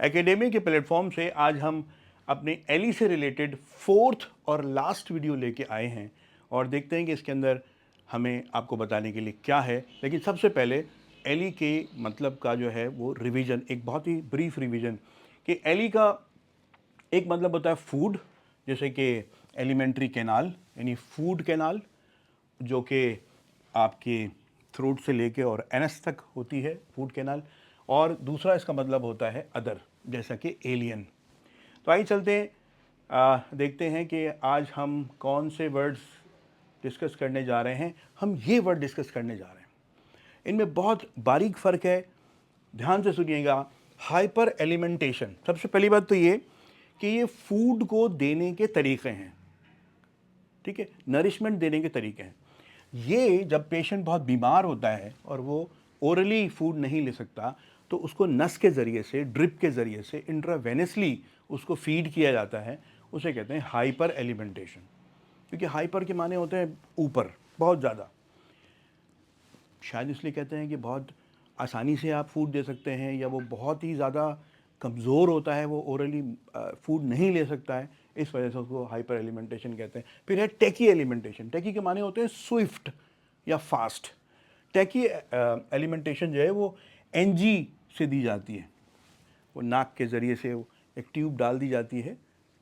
Academy के platform से आज हम अपने एली से रिलेटेड फोर्थ और लास्ट वीडियो लेके आए हैं और देखते हैं कि इसके अंदर हमें आपको बताने के लिए क्या है। लेकिन सबसे पहले एली के मतलब का जो है वो रिवीजन, एक बहुत ही ब्रीफ रिवीजन कि एली का एक मतलब होता है फूड, जैसे कि एलिमेंट्री कैनाल यानी फूड कैनाल जो कि आपके थ्रोट से लेके और एनस तक होती है फूड कैनाल। और दूसरा इसका मतलब होता है अदर, जैसा कि एलियन। तो आइए चलते हैं, देखते हैं कि आज हम कौन से वर्ड्स डिस्कस करने जा रहे हैं। हम ये वर्ड डिस्कस करने जा रहे हैं, इनमें बहुत बारीक फ़र्क है, ध्यान से सुनिएगा। हाइपर एलिमेंटेशन, सबसे पहली बात तो ये कि ये फूड को देने के तरीक़े हैं, ठीक है, नरिशमेंट देने के तरीके हैं। ये जब पेशेंट बहुत बीमार होता है और वो ओरली फूड नहीं ले सकता तो उसको नस के ज़रिए से, ड्रिप के ज़रिए से इंट्रावेनसली उसको फीड किया जाता है। उसे कहते हैं हाइपर एलिमेंटेशन, क्योंकि हाइपर के माने होते हैं ऊपर, बहुत ज़्यादा। शायद इसलिए कहते हैं कि बहुत आसानी से आप फूड दे सकते हैं, या वो बहुत ही ज़्यादा कमज़ोर होता है, वो ओरली फूड नहीं ले सकता है, इस वजह से उसको हाइपर एलिमेंटेशन कहते हैं। फिर है टेकी एलिमेंटेशन। टेकी के माने होते हैं स्विफ्ट या फास्ट। टेकी एलिमेंटेशन जो है वो एनजी से दी जाती है, वो नाक के ज़रिए से वो एक ट्यूब डाल दी जाती है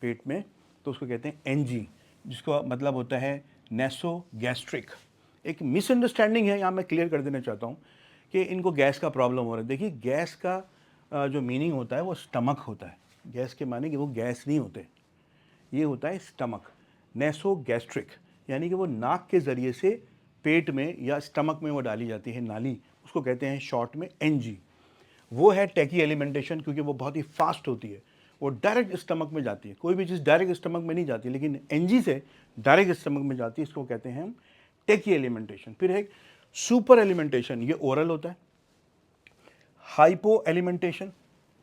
पेट में, तो उसको कहते हैं एनजी, जिसका मतलब होता है नेसोगैस्ट्रिक। एक मिसअंडरस्टैंडिंग है, यहाँ मैं क्लियर कर देना चाहता हूँ कि इनको गैस का प्रॉब्लम हो रहा है। देखिए, गैस का जो मीनिंग होता है वो स्टमक होता है। गैस के माने कि वो गैस नहीं होते, ये होता है स्टमक। नेसोगैस्ट्रिक यानी कि वो नाक के ज़रिए से पेट में या स्टमक में वो डाली जाती है नाली, उसको कहते हैं शॉर्ट में एनजी। वो है टेकी एलिमेंटेशन, क्योंकि वो बहुत ही फास्ट होती है, वो डायरेक्ट स्टमक में जाती है। कोई भी चीज़ डायरेक्ट स्टमक में नहीं जाती, लेकिन एनजी से डायरेक्ट स्टमक में जाती है, इसको कहते हैं हम टेकी एलिमेंटेशन। फिर है सुपर एलिमेंटेशन, ये ओरल होता है। हाइपो एलिमेंटेशन,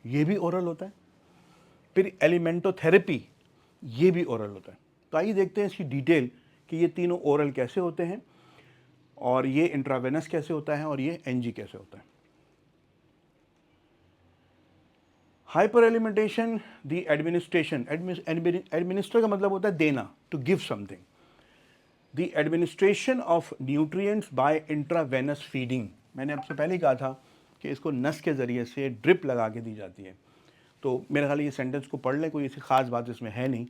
ये भी ओरल होता है। फिर एलिमेंटोथेरेपी, ये भी ओरल होता है। तो आइए देखते हैं इसकी डिटेल कि ये तीनों ओरल कैसे होते हैं, और ये इंट्रावेनस कैसे होता है, और ये एनजी कैसे होता है। Hyperalimentation, the administration, administer का मतलब होता है देना, to give something. The administration of nutrients by intravenous feeding, मैंने आपसे पहले ही कहा था कि इसको नस के ज़रिए से ड्रिप लगा के दी जाती है। तो मेरे ख्याल ये सेंटेंस को पढ़ लें, कोई ऐसी ख़ास बात इसमें है नहीं।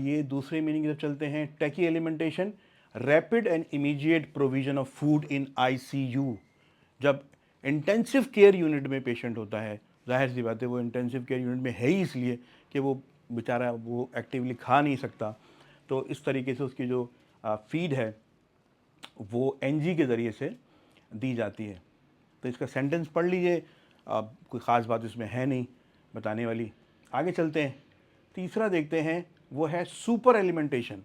ये दूसरे मीनिंग की तरफ चलते हैं। Tachy alimentation, rapid and immediate provision of food in ICU. जब इंटेंसिव केयर यूनिट में पेशेंट होता है, जाहिर सी बात है वो इंटेंसिव केयर यूनिट में है ही इसलिए कि वो बेचारा वो एक्टिवली खा नहीं सकता, तो इस तरीके से उसकी जो फीड है वो एनजी के ज़रिए से दी जाती है। तो इसका सेंटेंस पढ़ लीजिए, कोई ख़ास बात इसमें है नहीं बताने वाली। आगे चलते हैं, तीसरा देखते हैं, वो है सुपर एलिमेंटेशन।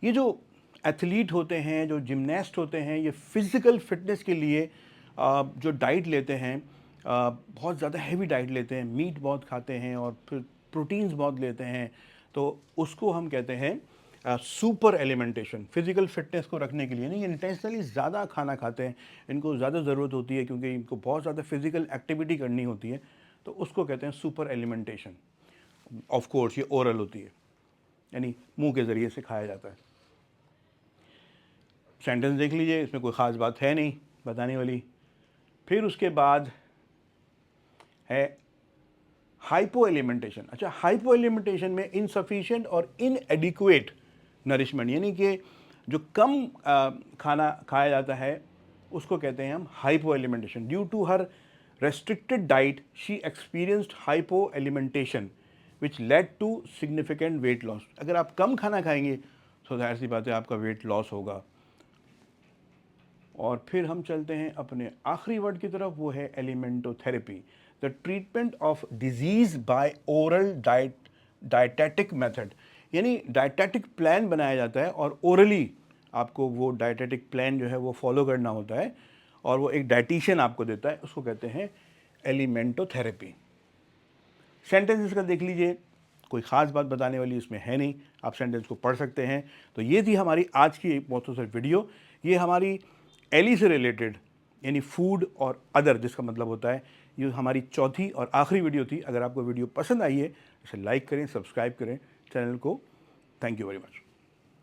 ये जो एथलीट होते हैं, जो जिमनास्ट होते हैं, ये फिज़िकल फिटनेस के लिए जो डाइट लेते हैं, बहुत ज़्यादा हैवी डाइट लेते हैं, मीट बहुत खाते हैं और फिर प्रोटीन्स बहुत लेते हैं, तो उसको हम कहते हैं सुपर एलिमेंटेशन। फिज़िकल फिटनेस को रखने के लिए नहीं, इंटेंशनली ज़्यादा खाना खाते हैं, इनको ज़्यादा ज़रूरत होती है क्योंकि इनको बहुत ज़्यादा फिज़िकल एक्टिविटी करनी होती है, तो उसको कहते हैं सुपर एलिमेंटेशन। ऑफ कोर्स ये ओरल होती है, यानी मुंह के ज़रिए से खाया जाता है। सेंटेंस देख लीजिए, इसमें कोई ख़ास बात है नहीं बताने वाली। फिर उसके बाद है हाइपो एलिमेंटेशन। अच्छा, हाइपो एलिमेंटेशन में इनसफिशिएंट और इनएडिक्वेट नरिशमेंट, यानी कि जो कम खाना खाया जाता है उसको कहते हैं हम hypo alimentation. Due to her restricted diet she experienced hypo alimentation which led to significant weight loss. अगर आप कम खाना खाएंगे तो जाहिर सी बात है आपका वेट लॉस होगा। और फिर हम चलते हैं अपने आखिरी वर्ड की तरफ, वो है alimentotherapy, the treatment of disease by oral dietetic method. यानी डाइटेटिक प्लान बनाया जाता है और ओरली आपको वो डाइटेटिक प्लान जो है वो फॉलो करना होता है, और वो एक डाइटिशियन आपको देता है, उसको कहते हैं एलिमेंटोथेरेपी। सेंटेंस इसका देख लीजिए, कोई ख़ास बात बताने वाली इसमें है नहीं, आप सेंटेंस को पढ़ सकते हैं। तो ये थी हमारी आज की एक बहुत वीडियो। ये हमारी एली से रिलेटेड, यानी फूड और अदर, जिसका मतलब होता है ये हमारी चौथी और आखिरी वीडियो थी। अगर आपको वीडियो पसंद आई है इसे लाइक करें, सब्सक्राइब करें चैनल को। Thank you very much.